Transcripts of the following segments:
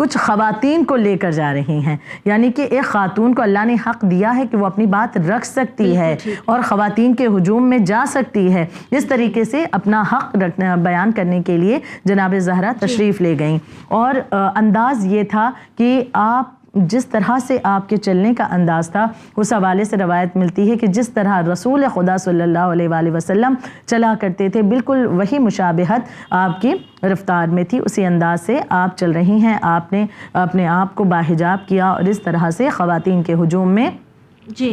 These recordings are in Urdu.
کچھ خواتین کو لے کر جا رہی ہیں، یعنی کہ ایک خاتون کو اللہ نے حق دیا ہے کہ وہ اپنی بات رکھ سکتی ہے اور خواتین کے ہجوم میں جا سکتی ہے۔ اس طریقے سے اپنا حق بیان کرنے کے لیے جناب زہرا تشریف لے گئیں، اور انداز یہ تھا کہ آپ جس طرح سے آپ کے چلنے کا انداز تھا، اس حوالے سے روایت ملتی ہے کہ جس طرح رسول خدا صلی اللہ علیہ وآلہ وسلم چلا کرتے تھے، بالکل وہی مشابہت آپ کی رفتار میں تھی، اسی انداز سے آپ چل رہی ہیں۔ آپ نے اپنے آپ کو باحجاب کیا اور اس طرح سے خواتین کے ہجوم میں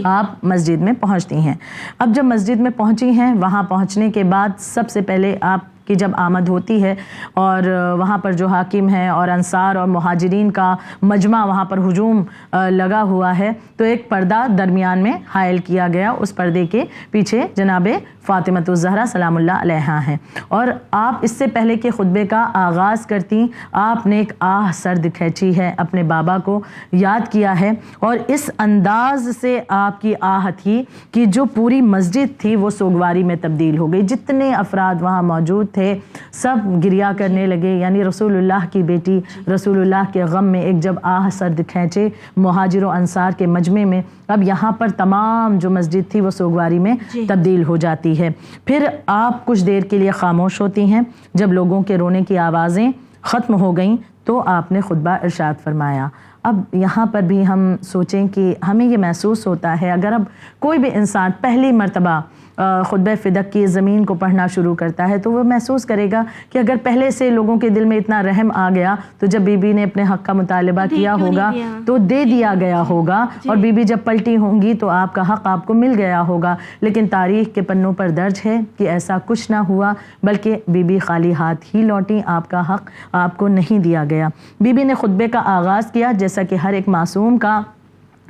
آپ مسجد میں پہنچتی ہیں۔ اب جب مسجد میں پہنچی ہیں، وہاں پہنچنے کے بعد سب سے پہلے آپ کی جب آمد ہوتی ہے اور وہاں پر جو حاکم ہیں اور انصار اور مہاجرین کا مجمع وہاں پر ہجوم لگا ہوا ہے، تو ایک پردہ درمیان میں حائل کیا گیا، اس پردے کے پیچھے جناب فاطمۃ الزہرا سلام اللہ علیہا ہیں، اور آپ اس سے پہلے کہ خطبے کا آغاز کرتی، آپ نے ایک آہ سرد کھینچی ہے، اپنے بابا کو یاد کیا ہے، اور اس انداز سے آپ کی آہ تھی کہ جو پوری مسجد تھی وہ سوگواری میں تبدیل ہو گئی۔ جتنے افراد وہاں موجود تھے سب گریا کرنے لگے، یعنی رسول اللہ کی بیٹی رسول اللہ کے غم میں ایک جب آہ سرد کھینچے مہاجر و انصار کے مجمع میں، اب یہاں پر تمام جو مسجد تھی وہ سوگواری میں تبدیل ہو جاتی ہے۔ پھر آپ کچھ دیر کے لیے خاموش ہوتی ہیں، جب لوگوں کے رونے کی آوازیں ختم ہو گئیں تو آپ نے خطبہ ارشاد فرمایا۔ اب یہاں پر بھی ہم سوچیں کہ ہمیں یہ محسوس ہوتا ہے، اگر اب کوئی بھی انسان پہلی مرتبہ خطبہ فدق کی زمین کو پڑھنا شروع کرتا ہے تو وہ محسوس کرے گا کہ اگر پہلے سے لوگوں کے دل میں اتنا رحم آ گیا تو جب بی بی نے اپنے حق کا مطالبہ کیا ہوگا تو دے دیا گیا ہوگا، اور بی بی جب پلٹی ہوں گی تو آپ کا حق آپ کو مل گیا ہوگا، لیکن تاریخ کے پنوں پر درج ہے کہ ایسا کچھ نہ ہوا، بلکہ بی بی خالی ہاتھ ہی لوٹی، آپ کا حق آپ کو نہیں دیا گیا۔ بی بی نے خطبے کا آغاز کیا جیسا کہ ہر ایک معصوم کا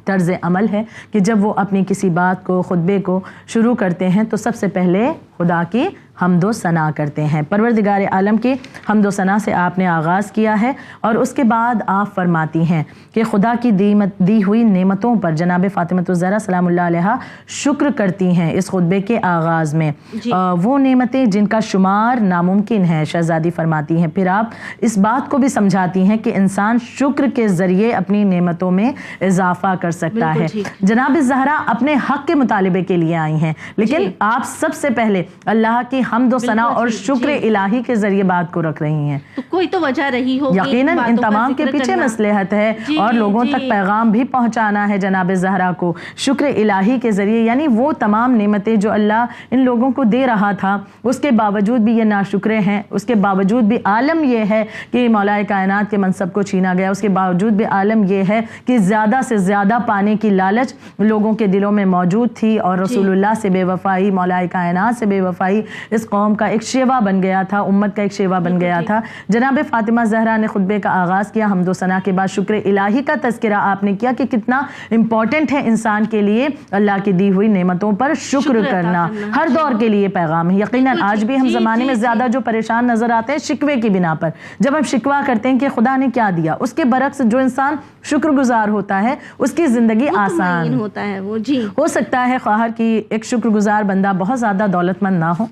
طرز عمل ہے کہ جب وہ اپنی کسی بات کو خطبے کو شروع کرتے ہیں تو سب سے پہلے خدا کی حمد و ثنا کرتے ہیں، پروردگار عالم کی حمد و ثنا سے آپ نے آغاز کیا ہے، اور اس کے بعد آپ فرماتی ہیں کہ خدا کی دی ہوئی نعمتوں پر جناب فاطمۃ الزہرا سلام اللہ علیہا شکر کرتی ہیں اس خطبے کے آغاز میں، وہ نعمتیں جن کا شمار ناممکن ہے، شہزادی فرماتی ہیں۔ پھر آپ اس بات کو بھی سمجھاتی ہیں کہ انسان شکر کے ذریعے اپنی نعمتوں میں اضافہ کر سکتا ہے۔ جناب زہرا اپنے حق کے مطالبے کے لیے آئی ہیں، لیکن آپ سب سے پہلے اللہ کی حمد و ثنا اور شکر الہی کے ذریعے بات کو رکھ رہی ہیں، تو کوئی تو وجہ رہی ہوگی، یقیناً ان تمام کے پیچھے مصلحت ہے اور لوگوں تک پیغام بھی پہنچانا ہے جناب زہرا کو شکر الہی کے ذریعے، یعنی وہ تمام نعمتیں جو اللہ ان لوگوں کو دے رہا تھا اس کے باوجود بھی یہ ناشکرے ہیں، اس کے باوجود بھی عالم یہ ہے کہ مولا کائنات کے منصب کو چھینا گیا، اس کے باوجود بھی عالم یہ ہے کہ زیادہ سے زیادہ پانے کی لالچ لوگوں کے دلوں میں موجود تھی، اور رسول اللہ سے بے وفائی، مولا کائنات سے بے وفائی اس قوم کا ایک شیوا بن گیا تھا، امت کا ایک شیوا بن گیا تھا۔ جناب فاطمہ زہرا نے خطبے کا آغاز کیا، حمد و ثنا کے بعد شکر الہی کا تذکرہ آپ نے کیا کہ کتنا امپورٹنٹ ہے انسان کے لیے اللہ کی دی ہوئی نعمتوں پر شکر کرنا، ہر دور کے لیے پیغام ہے۔ یقیناً آج بھی ہم زمانے میں زیادہ جو پریشان نظر آتے ہیں شکوے کی بنا پر، جب ہم شکوہ کرتے ہیں کہ خدا نے کیا دیا، اس کے برعکس جو انسان شکر گزار ہوتا ہے اس کی زندگی آسان ہوتا ہے۔ وہ ہو سکتا ہے خواہر کی ایک شکر گزار بندہ بہت زیادہ دولت مند نہ ہو،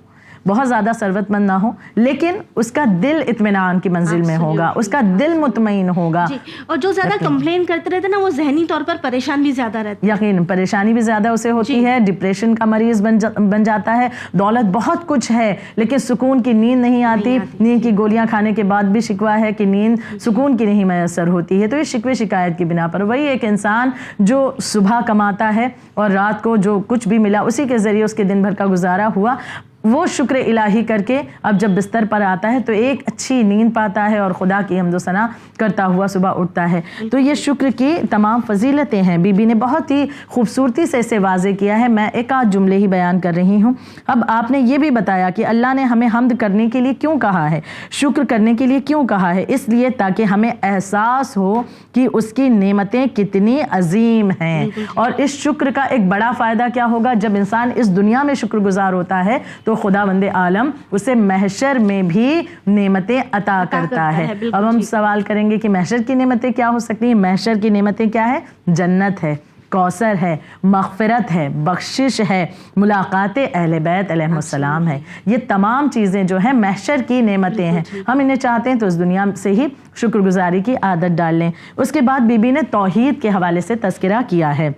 بہت زیادہ ثروت مند نہ ہو، لیکن اس کا دل اطمینان کی منزل میں ہوگا، اس کا دل مطمئن ہوگا۔ اور جو زیادہ کمپلین کرتے رہتے نا وہ ذہنی طور پر پریشان بھی زیادہ رہتے ہیں، یقین پریشانی بھی زیادہ اسے ہوتی ہے، ڈپریشن کا مریض بن جاتا ہے، دولت بہت کچھ ہے لیکن سکون کی نیند نہیں آتی، نیند کی گولیاں کھانے کے بعد بھی شکوہ ہے کہ نیند سکون کی نہیں میسر ہوتی ہے، تو یہ شکوے شکایت کی بنا پر وہی ایک انسان جو صبح کماتا ہے اور رات کو جو کچھ بھی ملا اسی کے ذریعے اس کے دن بھر کا گزارا ہوا، وہ شکر الہی کر کے اب جب بستر پر آتا ہے تو ایک اچھی نیند پاتا ہے اور خدا کی حمد و ثنا کرتا ہوا صبح اٹھتا ہے۔ تو یہ شکر کی تمام فضیلتیں ہیں، بی بی نے بہت ہی خوبصورتی سے اسے واضح کیا ہے، میں ایک آدھ جملے ہی بیان کر رہی ہوں۔ اب آپ نے یہ بھی بتایا کہ اللہ نے ہمیں حمد کرنے کے لیے کیوں کہا ہے، شکر کرنے کے لیے کیوں کہا ہے، اس لیے تاکہ ہمیں احساس ہو کہ اس کی نعمتیں کتنی عظیم ہیں، اور اس شکر کا ایک بڑا فائدہ کیا ہوگا، جب انسان اس دنیا میں شکر گزار ہوتا ہے تو خدا بند عالم اسے محشر میں بھی نعمتیں عطا کرتا ہے۔ اب ہم سوال کریں گے کہ محشر کی نعمتیں کیا ہو سکتی ہیں؟ محشر کی نعمتیں کیا ہے؟ جنت ہے، کوثر ہے، مغفرت ہے، بخشش ہے، ملاقات اہل بیت علیہ السلام ہے. یہ تمام چیزیں جو ہیں محشر کی نعمتیں ہیں. ہم انہیں چاہتے ہیں تو اس دنیا سے ہی شکر گزاری کی عادت ڈال لیں. اس کے بعد بی بی نے توحید کے حوالے سے تذکرہ کیا ہے.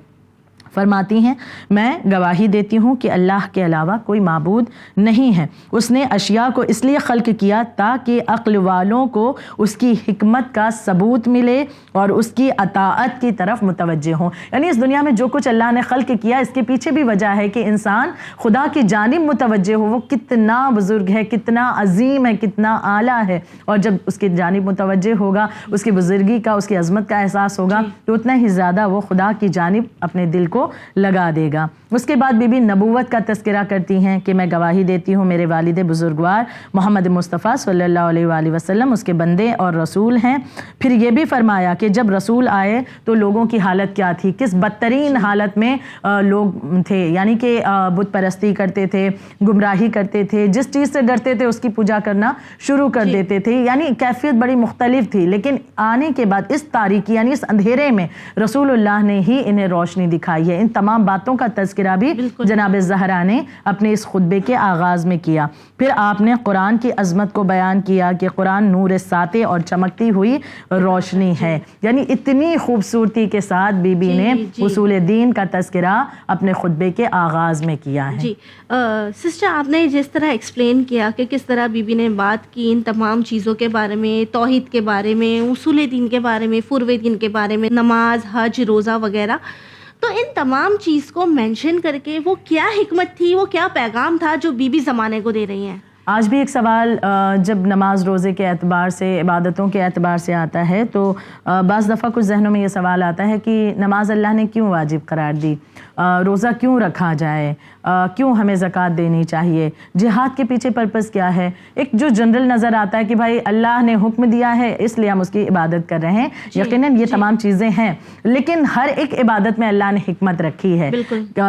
فرماتی ہیں میں گواہی دیتی ہوں کہ اللہ کے علاوہ کوئی معبود نہیں ہے. اس نے اشیاء کو اس لیے خلق کیا تاکہ عقل والوں کو اس کی حکمت کا ثبوت ملے اور اس کی اطاعت کی طرف متوجہ ہوں. یعنی اس دنیا میں جو کچھ اللہ نے خلق کیا اس کے پیچھے بھی وجہ ہے کہ انسان خدا کی جانب متوجہ ہو. وہ کتنا بزرگ ہے، کتنا عظیم ہے، کتنا اعلیٰ ہے، اور جب اس کی جانب متوجہ ہوگا، اس کی بزرگی کا، اس کی عظمت کا احساس ہوگا تو اتنا ہی زیادہ وہ خدا کی جانب اپنے دل کو لگا دے گا. اس کے بعد بی بی نبوت کا تذکرہ کرتی ہیں کہ میں گواہی دیتی ہوں میرے والد بزرگوار محمد مصطفیٰ صلی اللہ علیہ وآلہ وسلم اس کے بندے اور رسول ہیں. پھر یہ بھی فرمایا کہ جب رسول آئے تو لوگوں کی حالت کیا تھی، کس بدترین حالت میں لوگ تھے. یعنی کہ بت پرستی کرتے تھے، گمراہی کرتے تھے، جس چیز سے ڈرتے تھے اس کی پوجا کرنا شروع کر دیتے تھے. یعنی کیفیت بڑی مختلف تھی. لیکن آنے کے بعد اس تاریکی یعنی اس اندھیرے میں رسول اللہ نے ہی انہیں روشنی دکھائی ہے. ان تمام باتوں کا تذکرہ بھی جناب زہرا نے اپنے اس خطبے کے آغاز میں کیا. پھر آپ نے قرآن کی عظمت کو بیان کیا کہ قرآن نور ساطع اور چمکتی ہوئی روشنی ہے. یعنی اتنی خوبصورتی کے ساتھ بی بی نے اصول دین کا تذکرہ اپنے خطبے کے آغاز میں کیا ہے. جی سسٹر، آپ نے جس طرح ایکسپلین کیا کہ کس طرح بی بی نے بات کی ان تمام چیزوں کے بارے میں، توحید کے بارے میں، اصول دین کے بارے میں، فروع دین کے بارے میں، نماز، حج، روزہ وغیرہ، تو ان تمام چیز کو مینشن کر کے وہ کیا حکمت تھی، وہ کیا پیغام تھا جو بی بی زمانے کو دے رہی ہیں؟ آج بھی ایک سوال جب نماز روزے کے اعتبار سے، عبادتوں کے اعتبار سے آتا ہے تو بعض دفعہ کچھ ذہنوں میں یہ سوال آتا ہے کہ نماز اللہ نے کیوں واجب قرار دی، روزہ کیوں رکھا جائے، کیوں ہمیں زکوٰۃ دینی چاہیے، جہاد کے پیچھے پرپس کیا ہے. ایک جو جنرل نظر آتا ہے کہ بھائی اللہ نے حکم دیا ہے اس لیے ہم اس کی عبادت کر رہے ہیں. یقیناً یہ تمام چیزیں ہیں، لیکن ہر ایک عبادت میں اللہ نے حکمت رکھی ہے.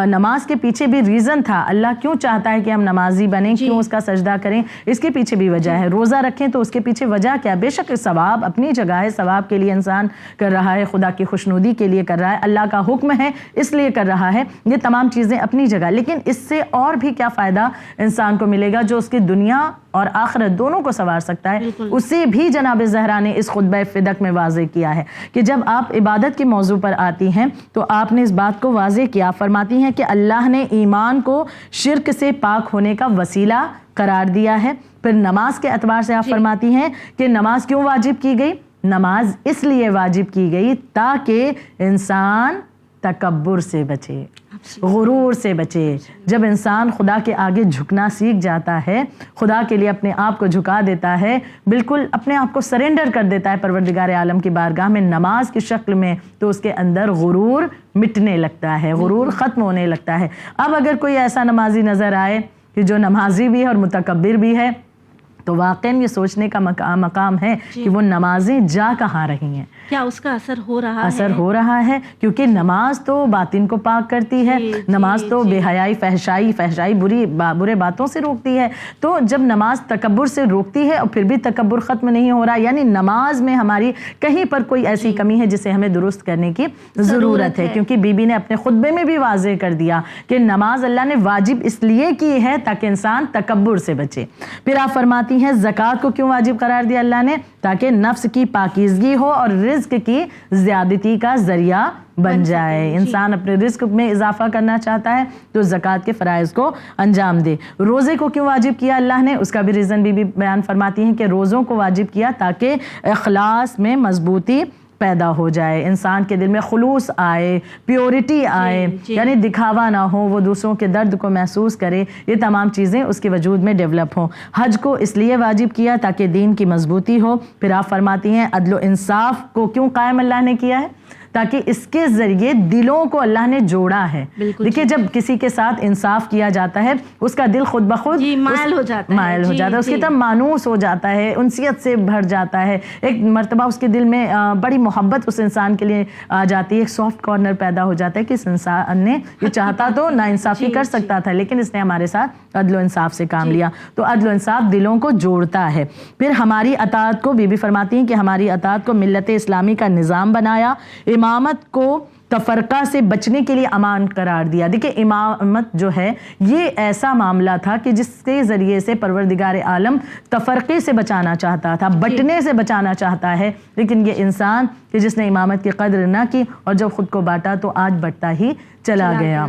نماز کے پیچھے بھی ریزن تھا، اللہ کیوں چاہتا ہے کہ ہم نمازی بنیں، کیوں اس کا سجدہ کریں، اس کے پیچھے بھی وجہ ہے. روزہ رکھیں تو اس کے پیچھے وجہ کیا؟ بے شک ثواب اپنی جگہ ہے، ثواب کے لیے انسان کر رہا ہے، خدا کی خوشنودی کے لیے کر رہا ہے، اللہ کا حکم ہے اس لیے کر رہا ہے. یہ تمام چیزیں اپنی جگہ، لیکن اس سے اور بھی کیا فائدہ انسان کو ملے گا جو اس کی دنیا اور آخرت دونوں کو سنوار سکتا ہے، اسے بھی جناب زہرا نے اس خطبہ فدق میں واضح کیا ہے کہ جب آپ عبادت کے موضوع پر آتی ہیں تو آپ نے اس بات کو واضح کیا. فرماتی ہیں کہ اللہ نے ایمان کو شرک سے پاک ہونے کا وسیلہ قرار دیا ہے. پھر نماز کے اعتبار سے آپ فرماتی ہیں کہ نماز کیوں واجب کی گئی؟ نماز اس لیے واجب کی گئی تاکہ انسان تکبر سے بچے، غرور سے بچے. جب انسان خدا کے آگے جھکنا سیکھ جاتا ہے، خدا کے لیے اپنے آپ کو جھکا دیتا ہے، بالکل اپنے آپ کو سرنڈر کر دیتا ہے پروردگار عالم کی بارگاہ میں نماز کی شکل میں، تو اس کے اندر غرور مٹنے لگتا ہے، غرور ختم ہونے لگتا ہے. اب اگر کوئی ایسا نمازی نظر آئے کہ جو نمازی بھی ہے اور متکبر بھی ہے تو واقعاً یہ سوچنے کا مقام ہے کہ وہ نمازیں جا کہاں رہی ہیں، کیا اس کا اثر ہو رہا ہے؟ اثر ہو رہا ہے، کیونکہ نماز تو باطن کو پاک کرتی ہے، نماز تو بے حیائی، فحشائی برے باتوں سے روکتی ہے. تو جب نماز تکبر سے روکتی ہے اور پھر بھی تکبر ختم نہیں ہو رہا، یعنی نماز میں ہماری کہیں پر کوئی ایسی کمی ہے جسے ہمیں درست کرنے کی ضرورت ہے. کیونکہ بی بی نے اپنے خطبے میں بھی واضح کر دیا کہ نماز اللہ نے واجب اس لیے کی ہے تاکہ انسان تکبر سے بچے. پھر آپ فرماتی ہیں زکوٰۃ کو کیوں واجب قرار دیا اللہ نے؟ تاکہ نفس کی پاکیزگی ہو اور رزق کی زیادتی کا ذریعہ بن جائے. انسان اپنے رزق میں اضافہ کرنا چاہتا ہے تو زکوٰۃ کے فرائض کو انجام دے. روزے کو کیوں واجب کیا اللہ نے؟ اس کا بھی ریزن بھی بیان فرماتی ہیں کہ روزوں کو واجب کیا تاکہ اخلاص میں مضبوطی پیدا ہو جائے، انسان کے دل میں خلوص آئے، پیورٹی آئے، یعنی دکھاوا نہ ہو، وہ دوسروں کے درد کو محسوس کرے. یہ تمام چیزیں اس کے وجود میں ڈیولپ ہوں. حج کو اس لیے واجب کیا تاکہ دین کی مضبوطی ہو. پھر آپ فرماتی ہیں عدل و انصاف کو کیوں قائم اللہ نے کیا ہے؟ تاکہ اس کے ذریعے دلوں کو اللہ نے جوڑا ہے. دیکھیے جب کسی کے ساتھ انصاف کیا جاتا ہے اس کا دل خود بخود مائل ہو جاتا ہے، اس کی طرف مانوس ہو جاتا ہے، انسیت سے بھر جاتا ہے. ایک مرتبہ اس کے دل میں بڑی محبت اس انسان کے لیے آ جاتی ہے، ایک سافٹ کارنر پیدا ہو جاتا ہے کہ اس انسان نے یہ چاہتا تو نا انصافی کر سکتا تھا لیکن اس نے ہمارے ساتھ عدل و انصاف سے کام لیا. تو عدل و انصاف دلوں کو جوڑتا ہے. پھر ہماری اطاعت کو بی بی فرماتی ہیں کہ ہماری اطاعت کو ملت اسلامی کا نظام بنایا. امامت کو تفرقہ سے بچنے کے لیے امان قرار دیا. دیکھیں امامت جو ہے یہ ایسا معاملہ تھا کہ جس کے ذریعے سے پروردگار عالم تفرقے سے بچانا چاہتا تھا, بٹنے سے بچانا چاہتا ہے, لیکن یہ انسان کہ جس نے امامت کی قدر نہ کی اور جب خود کو بانٹا تو آج بٹتا ہی چلا گیا.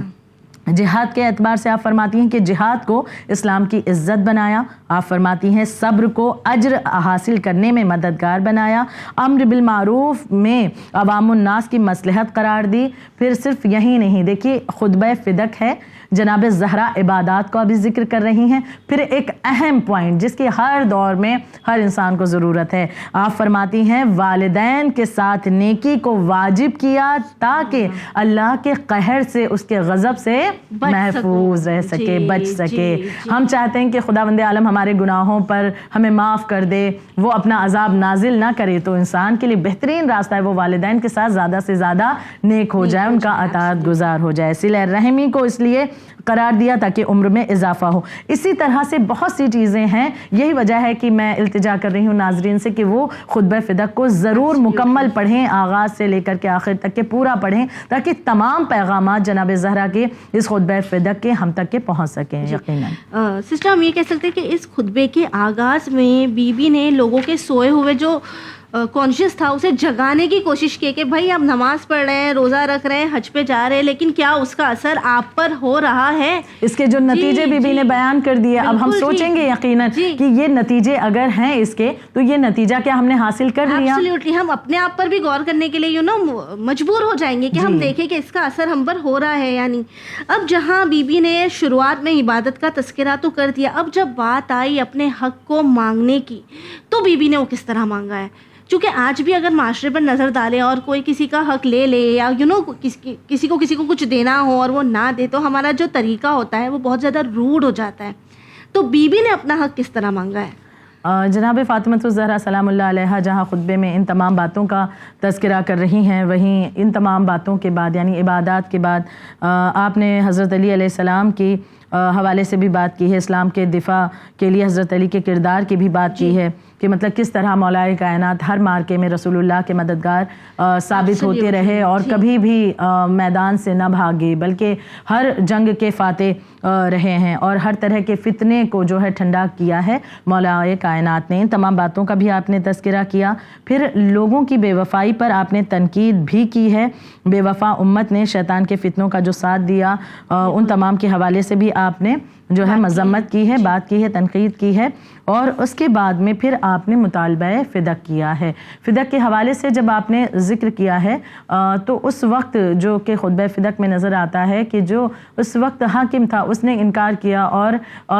جہاد کے اعتبار سے آپ فرماتی ہیں کہ جہاد کو اسلام کی عزت بنایا. آپ فرماتی ہیں صبر کو اجر حاصل کرنے میں مددگار بنایا. امر بالمعروف میں عوام الناس کی مصلحت قرار دی. پھر صرف یہی نہیں, دیکھیے خطبہ فدق ہے, جناب زہرا عبادات کو ابھی ذکر کر رہی ہیں. پھر ایک اہم پوائنٹ جس کی ہر دور میں ہر انسان کو ضرورت ہے, آپ فرماتی ہیں والدین کے ساتھ نیکی کو واجب کیا تاکہ اللہ کے قہر سے, اس کے غضب سے محفوظ رہ سکے, بچ سکے. ہم چاہتے ہیں کہ خداوند عالم ہمارے گناہوں پر ہمیں معاف کر دے, وہ اپنا عذاب نازل نہ کرے. تو انسان کے لیے بہترین راستہ ہے وہ والدین کے ساتھ زیادہ سے زیادہ نیک ہو جائے, ان کا اطاعت گزار ہو جائے. صلہ رحمی کو اس لیے قرار دیا تاکہ عمر میں اضافہ ہو. اسی طرح سے بہت سی چیزیں ہیں. یہی وجہ ہے کہ میں التجا کر رہی ہوں ناظرین سے کہ وہ خطبہ فدق کو ضرور مکمل پڑھیں, آغاز سے لے کر کے آخر تک کے پورا پڑھیں, تاکہ تمام پیغامات جناب زہرا کے اس خطبہ فدق کے ہم تک کے پہنچ سکیں. یقیناً سسٹر ہم یہ کہہ سکتے ہیں کہ اس خطبے کے آغاز میں بی بی نے لوگوں کے سوئے ہوئے جو کانشیس تھا اسے جگانے کی کوشش کی کہ بھائی آپ نماز پڑھ رہے ہیں, روزہ رکھ رہے ہیں, حج پہ جا رہے ہیں, لیکن کیا اس کا اثر آپ پر ہو رہا ہے. اس کے جو نتیجے بی بی نے بیان کر دیے. اب ہم سوچیں گے یقیناً کہ یہ نتیجے اگر ہیں اس کے, تو یہ نتیجہ کیا ہم نے حاصل کر لیا. ایبسلیوٹلی, ہم اپنے آپ پر بھی غور کرنے کے لیے مجبور ہو جائیں گے کہ ہم دیکھیں کہ اس کا اثر ہم پر ہو رہا ہے یا نہیں. اب جہاں بی بی نے شروعات میں عبادت کا تذکرہ تو کر دیا, اب جب بات آئی اپنے حق کو مانگنے کی, تو بی بی نے وہ کس طرح مانگا ہے. چونکہ آج بھی اگر معاشرے پر نظر ڈالیں اور کوئی کسی کا حق لے لے یا کسی کو کچھ دینا ہو اور وہ نہ دے, تو ہمارا جو طریقہ ہوتا ہے وہ بہت زیادہ روڈ ہو جاتا ہے. تو بی بی نے اپنا حق کس طرح مانگا ہے. جناب فاطمۃ الزہرا سلام اللہ علیہا جہاں خطبے میں ان تمام باتوں کا تذکرہ کر رہی ہیں, وہیں ان تمام باتوں کے بعد یعنی عبادات کے بعد آپ نے حضرت علی علیہ السلام کی حوالے سے بھی بات کی ہے, اسلام کے دفاع کے لیے حضرت علی کے کردار کی بھی بات کی ہے کہ مطلب کس طرح مولا کائنات ہر مارکے میں رسول اللہ کے مددگار ثابت ہوتے رہے اور کبھی بھی میدان سے نہ بھاگے, بلکہ ہر جنگ کے فاتح رہے ہیں اور ہر طرح کے فتنے کو جو ہے ٹھنڈا کیا ہے مولا کائنات نے. ان تمام باتوں کا بھی آپ نے تذکرہ کیا. پھر لوگوں کی بے وفائی پر آپ نے تنقید بھی کی ہے. بے وفا امت نے شیطان کے فتنوں کا جو ساتھ دیا, ان تمام کے حوالے سے بھی آپ نے جو ہے مذمت کی ہے, بات کی ہے, تنقید کی ہے. اور اس کے بعد میں پھر آپ نے مطالبہ فدق کیا ہے. فدق کے حوالے سے جب آپ نے ذکر کیا ہے تو اس وقت جو کہ خطبہ فدق میں نظر آتا ہے کہ جو اس وقت حاکم تھا اس نے انکار کیا اور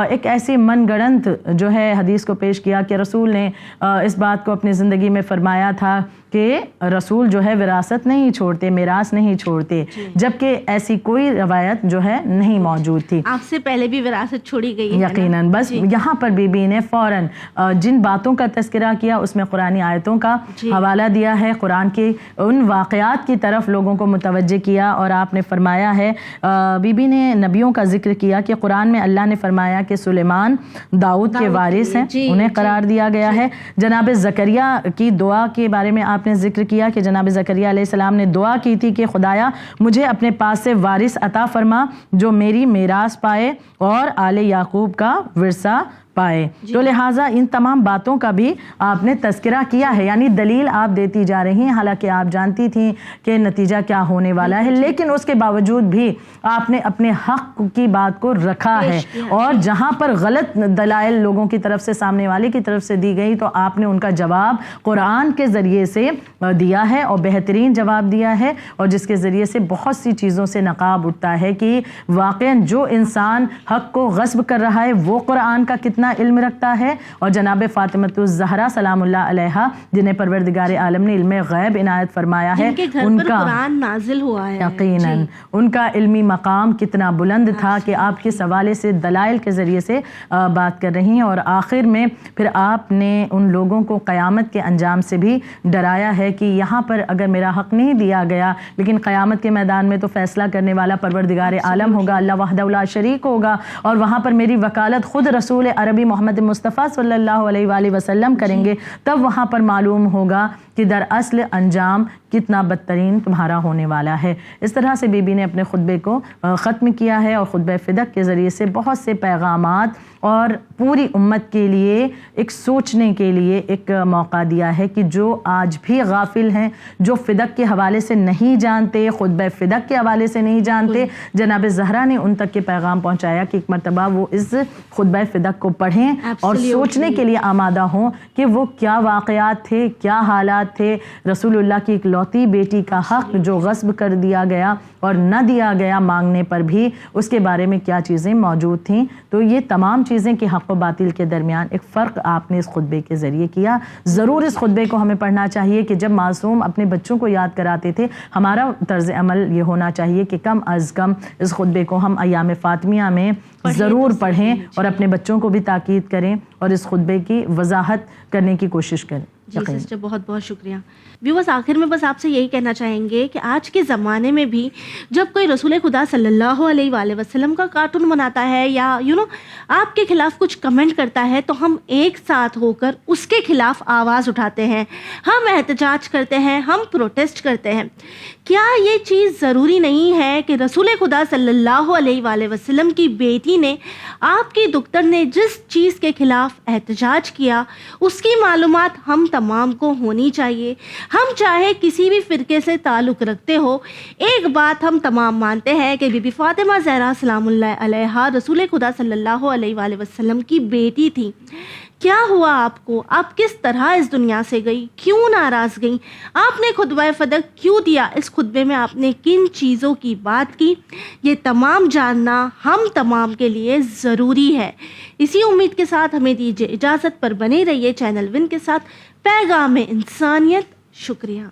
ایک ایسی من گڑنت جو ہے حدیث کو پیش کیا کہ رسول نے اس بات کو اپنی زندگی میں فرمایا تھا کہ رسول جو ہے وراثت نہیں چھوڑتے, میراث نہیں چھوڑتے, جبکہ ایسی کوئی روایت جو ہے نہیں موجود تھی. آپ سے پہلے بھی وراثت چھوڑی گئی ہے یقیناً. بس یہاں پر بی بی نے فوراً جن باتوں کا تذکرہ کیا اس میں قرآنی آیتوں کا حوالہ دیا ہے, قرآن کے ان واقعات کی طرف لوگوں کو متوجہ کیا. اور آپ نے فرمایا ہے, بی بی نے نبیوں کا ذکر کیا کہ قرآن میں اللہ نے فرمایا کہ سلیمان داؤد کے وارث ہیں, انہیں قرار دیا گیا ہے. جناب زکریا کی دعا کے بارے میں آپ نے ذکر کیا کہ جناب زکریا علیہ السلام نے دعا کی تھی کہ خدایا مجھے اپنے پاس سے وارث عطا فرما جو میری میراث پائے اور آل یعقوب کا ورثہ پائے. تو لہٰذا ان تمام باتوں کا بھی آپ نے تذکرہ کیا ہے, یعنی دلیل آپ دیتی جا رہی ہیں, حالانکہ آپ جانتی تھیں کہ نتیجہ کیا ہونے والا ہے, لیکن اس کے باوجود بھی آپ نے اپنے حق کی بات کو رکھا ہے. اور جہاں پر غلط دلائل لوگوں کی طرف سے, سامنے والے کی طرف سے دی گئی, تو آپ نے ان کا جواب قرآن کے ذریعے سے دیا ہے اور بہترین جواب دیا ہے, اور جس کے ذریعے سے بہت سی چیزوں سے نقاب اٹھتا ہے کہ واقعاً جو انسان حق کو غصب کر رہا ہے وہ قرآن کا کتنا علم رکھتا ہے. اور جناب فاطمۃ الزہرا سلام اللہ علیہا جنہیں پروردگار عالم نے علم غیب عنایت فرمایا ہے, ان کا قرآن نازل ہوا ہے, یقیناً ان کا علمی مقام کتنا بلند تھا کہ آپ کس حوالے سے دلائل کے ذریعے سے بات کر رہی ہیں. اور آخر میں پھر آپ نے ان لوگوں کو قیامت کے انجام سے بھی ڈرایا ہے کہ یہاں پر اگر میرا حق نہیں دیا گیا, لیکن قیامت کے میدان میں تو فیصلہ کرنے والا پروردگار عالم ہوگا, اللہ وحدہ لا شریک ہوگا, اور وہاں پر میری وکالت خود رسول عربی عربی محمد مصطفیٰ صلی اللہ علیہ وآلہ وسلم کریں گے تب وہاں پر معلوم ہوگا کہ دراصل انجام کتنا بدترین تمہارا ہونے والا ہے۔ اس طرح سے بی بی نے اپنے خطبے کو ختم کیا ہے اور خطبہ فدق کے ذریعے سے بہت سے پیغامات اور پوری امت کے لیے ایک سوچنے کے لیے ایک موقع دیا ہے کہ جو آج بھی غافل ہیں، جو فدق کے حوالے سے نہیں جانتے، خطبہ فدق کے حوالے سے نہیں جانتے، جناب زہرا نے ان تک کے پیغام پہنچایا کہ ایک مرتبہ وہ اس خطبہ فدق کو پڑھیں اور سوچنے کے لیے آمادہ ہوں کہ وہ کیا واقعات تھے، کیا حالات تھے، رسول اللہ کی اکلوتی بیٹی کا حق جو غصب کر دیا گیا اور نہ دیا گیا مانگنے پر بھی، اس کے بارے میں کیا چیزیں موجود تھیں۔ تو یہ تمام چیزیں کہ حق و باطل کے درمیان ایک فرق آپ نے اس خطبے کے ذریعے کیا۔ ضرور اس خطبے کو ہمیں پڑھنا چاہیے کہ جب معصوم اپنے بچوں کو یاد کراتے تھے، ہمارا طرز عمل یہ ہونا چاہیے کہ کم از کم اس خطبے کو ہم ایام فاطمیہ میں ضرور پڑھیں اور اپنے بچوں کو بھی تاکید کریں اور اس خطبے کی وضاحت کرنے کی کوشش کریں۔ جی سسٹر، بہت بہت شکریہ۔ ویورز، آخر میں بس آپ سے یہی کہنا چاہیں گے کہ آج کے زمانے میں بھی جب کوئی رسول خدا صلی اللہ علیہ وآلہ وسلم کا کارٹون بناتا ہے یا آپ کے خلاف کچھ کمنٹ کرتا ہے تو ہم ایک ساتھ ہو کر اس کے خلاف آواز اٹھاتے ہیں، ہم احتجاج کرتے ہیں، ہم پروٹیسٹ کرتے ہیں۔ کیا یہ چیز ضروری نہیں ہے کہ رسول خدا صلی اللہ علیہ وآلہ وسلم کی بیٹی نے، آپ کی دختر نے جس چیز کے خلاف احتجاج کیا اس کی معلومات ہم تمام کو ہونی چاہیے؟ ہم چاہے کسی بھی فرقے سے تعلق رکھتے ہو، ایک بات ہم تمام مانتے ہیں کہ بی بی فاطمہ زہرا سلام اللہ علیہا رسول خدا صلی اللہ علیہ وآلہ وسلم کی بیٹی تھی۔ کیا ہوا آپ کو؟ آپ کس طرح اس دنیا سے گئی؟ کیوں ناراض گئی؟ آپ نے خطبہ فدق کیوں دیا؟ اس خطبے میں آپ نے کن چیزوں کی بات کی؟ یہ تمام جاننا ہم تمام کے لیے ضروری ہے۔ اسی امید کے ساتھ ہمیں دیجیے اجازت، پر بنے رہیے چینل ون کے ساتھ۔ پیغام انسانیت۔ شکریہ۔